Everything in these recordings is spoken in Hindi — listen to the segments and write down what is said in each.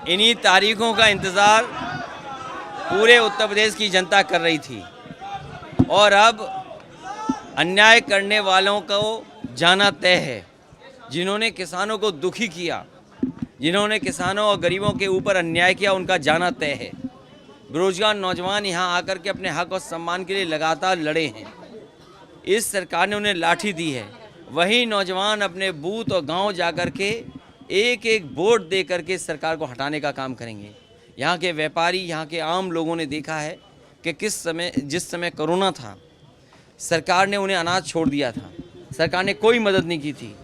इन्हीं तारीखों का इंतज़ार पूरे उत्तर प्रदेश की जनता कर रही थी और अब अन्याय करने वालों को जाना तय है। जिन्होंने किसानों को दुखी किया, जिन्होंने किसानों और गरीबों के ऊपर अन्याय किया, उनका जाना तय है। बेरोजगार नौजवान यहाँ आकर के अपने हक और सम्मान के लिए लगातार लड़े हैं। इस सरकार ने उन्हें लाठी दी है। वही नौजवान अपने बूथ और गांव जाकर के एक एक वोट दे करके सरकार को हटाने का काम करेंगे। यहाँ के व्यापारी, यहाँ के आम लोगों ने देखा है कि जिस समय कोरोना था, सरकार ने उन्हें अनाज छोड़ दिया था, सरकार ने कोई मदद नहीं की थी।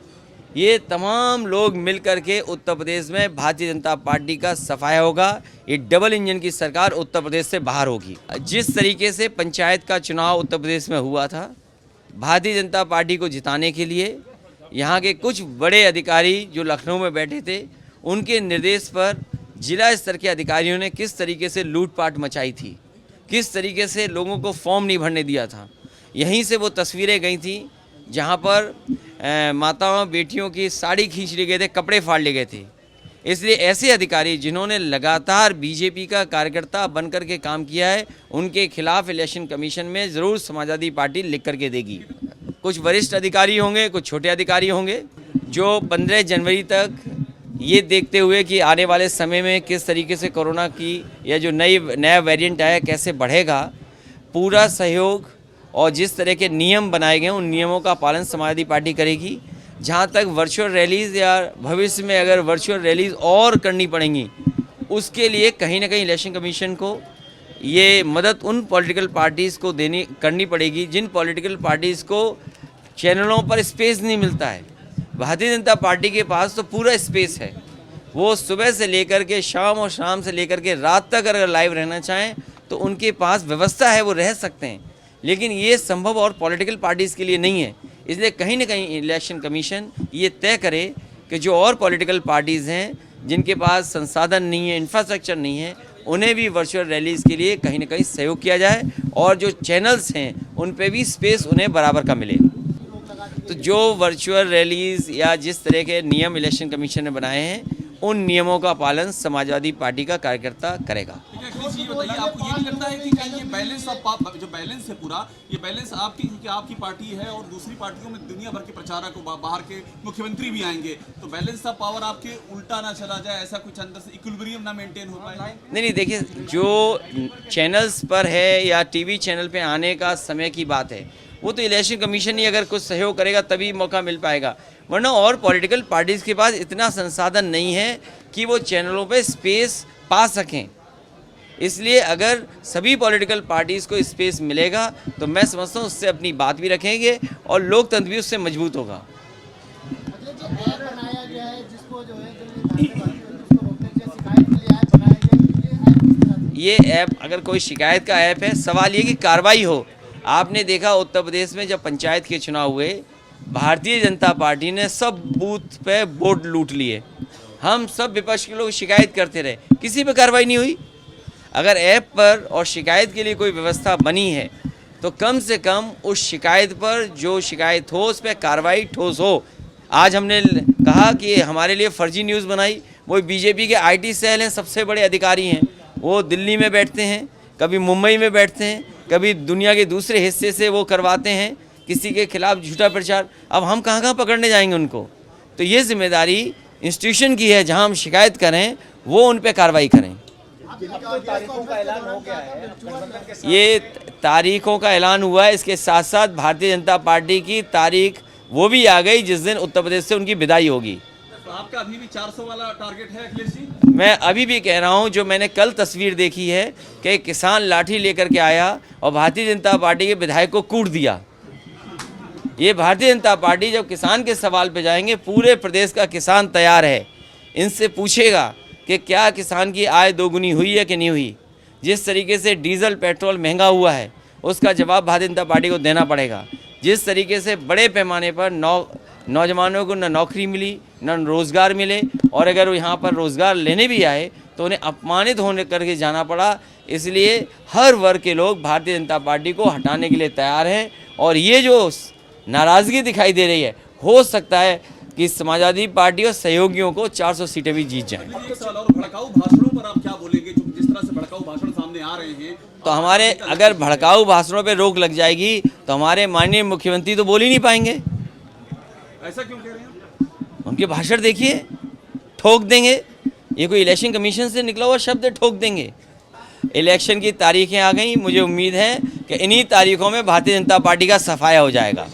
ये तमाम लोग मिलकर के उत्तर प्रदेश में भारतीय जनता पार्टी का सफाया होगा। ये डबल इंजन की सरकार उत्तर प्रदेश से बाहर होगी। जिस तरीके से पंचायत का चुनाव उत्तर प्रदेश में हुआ था, भारतीय जनता पार्टी को जिताने के लिए यहाँ के कुछ बड़े अधिकारी जो लखनऊ में बैठे थे, उनके निर्देश पर जिला स्तर के अधिकारियों ने किस तरीके से लूटपाट मचाई थी, किस तरीके से लोगों को फॉर्म नहीं भरने दिया था। यहीं से वो तस्वीरें गई थी जहाँ पर माताओं बेटियों की साड़ी खींच लिए गए थे, कपड़े फाड़ लिए गए थे। इसलिए ऐसे अधिकारी जिन्होंने लगातार बीजेपी का कार्यकर्ता बनकर के काम किया है, उनके खिलाफ इलेक्शन कमीशन में ज़रूर समाजवादी पार्टी लिख करके देगी। कुछ वरिष्ठ अधिकारी होंगे, कुछ छोटे अधिकारी होंगे, जो 15 जनवरी तक ये देखते हुए कि आने वाले समय में किस तरीके से कोरोना की या जो नया वेरिएंट आया कैसे बढ़ेगा, पूरा सहयोग और जिस तरह के नियम बनाए गए उन नियमों का पालन समाजवादी पार्टी करेगी। जहाँ तक वर्चुअल रैलीज़ या भविष्य में अगर वर्चुअल रैलीज़ और करनी पड़ेंगी, उसके लिए कहीं ना कहीं इलेक्शन कमीशन को ये मदद उन पॉलिटिकल पार्टीज़ को करनी पड़ेगी जिन पॉलिटिकल पार्टीज़ को चैनलों पर स्पेस नहीं मिलता है। भारतीय जनता पार्टी के पास तो पूरा स्पेस है। वो सुबह से लेकर के शाम और शाम से लेकर के रात तक अगर लाइव रहना चाहें तो उनके पास व्यवस्था है, वो रह सकते हैं। लेकिन ये संभव और पॉलिटिकल पार्टीज़ के लिए नहीं है। इसलिए कहीं ना कहीं इलेक्शन कमीशन ये तय करे कि जो और पॉलिटिकल पार्टीज़ हैं जिनके पास संसाधन नहीं है, इंफ्रास्ट्रक्चर नहीं है, उन्हें भी वर्चुअल रैलीज़ के लिए कहीं ना कहीं सहयोग किया जाए और जो चैनल्स हैं उन पे भी स्पेस उन्हें बराबर का मिले। तो जो वर्चुअल रैलीज़ या जिस तरह के नियम इलेक्शन कमीशन ने बनाए हैं, उन नियमों का पालन समाजवादी पार्टी का कार्यकर्ता करेगा। ये बताइए, आपको ये नहीं लगता है कि कहीं ये बैलेंस जो बैलेंस है पूरा, ये बैलेंस आपकी पार्टी है और दूसरी पार्टियों में दुनिया भर के प्रचारक बाहर के मुख्यमंत्री भी आएंगे, तो बैलेंस ऑफ पावर आपके उल्टा ना चला जाए, ऐसा कुछ अंदर से इक्विलिब्रियम ना मेंटेन हो पाए? नहीं, देखिए, जो चैनल्स पर है या टीवी चैनल पे आने का समय की बात है, वो तो इलेक्शन कमीशन ही अगर कुछ सहयोग करेगा तभी मौका मिल पाएगा, वरना और पॉलिटिकल पार्टीज़ के पास इतना संसाधन नहीं है कि वो चैनलों पे स्पेस पा सकें। इसलिए अगर सभी पॉलिटिकल पार्टीज़ को स्पेस मिलेगा तो मैं समझता हूँ उससे अपनी बात भी रखेंगे और लोकतंत्र भी उससे मजबूत होगा। ये ऐप अगर कोई शिकायत का ऐप है, सवाल ये कि कार्रवाई हो। आपने देखा उत्तर प्रदेश में जब पंचायत के चुनाव हुए, भारतीय जनता पार्टी ने सब बूथ पे वोट लूट लिए। हम सब विपक्ष के लोग शिकायत करते रहे, किसी पे कार्रवाई नहीं हुई। अगर ऐप पर और शिकायत के लिए कोई व्यवस्था बनी है तो कम से कम उस शिकायत पर जो शिकायत हो उस पर कार्रवाई ठोस हो। आज हमने कहा कि हमारे लिए फर्जी न्यूज़ बनाई, वो बीजेपी के आईटी सेल हैं, सबसे बड़े अधिकारी हैं, वो दिल्ली में बैठते हैं, कभी मुंबई में बैठते हैं, कभी दुनिया के दूसरे हिस्से से वो करवाते हैं किसी के खिलाफ झूठा प्रचार। अब हम कहाँ कहाँ पकड़ने जाएंगे उनको? तो ये जिम्मेदारी इंस्टीट्यूशन की है, जहाँ हम शिकायत करें वो उन पर कार्रवाई करें। ये तारीखों का ऐलान हुआ है, इसके साथ साथ भारतीय जनता पार्टी की तारीख वो भी आ गई जिस दिन उत्तर प्रदेश से उनकी विदाई होगी। तो आपका अभी भी 400 वाला टारगेट है अखिलेश जी? मैं अभी भी कह रहा हूं, जो मैंने कल तस्वीर देखी है कि किसान लाठी लेकर के आया और भारतीय जनता पार्टी के विधायक को कूट दिया। ये भारतीय जनता पार्टी जब किसान के सवाल पे जाएंगे, पूरे प्रदेश का किसान तैयार है। इनसे पूछेगा कि क्या किसान की आय दोगुनी हुई है कि नहीं हुई। जिस तरीके से डीजल पेट्रोल महंगा हुआ है उसका जवाब भारतीय जनता पार्टी को देना पड़ेगा। जिस तरीके से बड़े पैमाने पर नौजवानों को न नौकरी मिली न रोज़गार मिले, और अगर वो यहाँ पर रोज़गार लेने भी आए तो उन्हें अपमानित होने करके जाना पड़ा। इसलिए हर वर्ग के लोग भारतीय जनता पार्टी को हटाने के लिए तैयार हैं। और ये जो नाराज़गी दिखाई दे रही है, हो सकता है कि समाजवादी पार्टी और सहयोगियों को 400 सीटें भी जीत जाएं। एक सवाल और, भड़काऊ भाषणों पर आप क्या बोलेंगे? जो जिस तरह से भड़काऊ भाषण सामने आ रहे हैं, तो हमारे अगर भड़काऊ भाषणों पे रोक लग जाएगी तो हमारे माननीय मुख्यमंत्री तो बोल ही नहीं पाएंगे। ऐसा क्यों कह रहे हैं? उनके भाषण देखिए, ठोक देंगे। ये कोई इलेक्शन कमीशन से निकला हुआ शब्द है, ठोक देंगे। इलेक्शन की तारीखें आ गई, मुझे उम्मीद है कि इन्हीं तारीखों में भारतीय जनता पार्टी का सफाया हो जाएगा।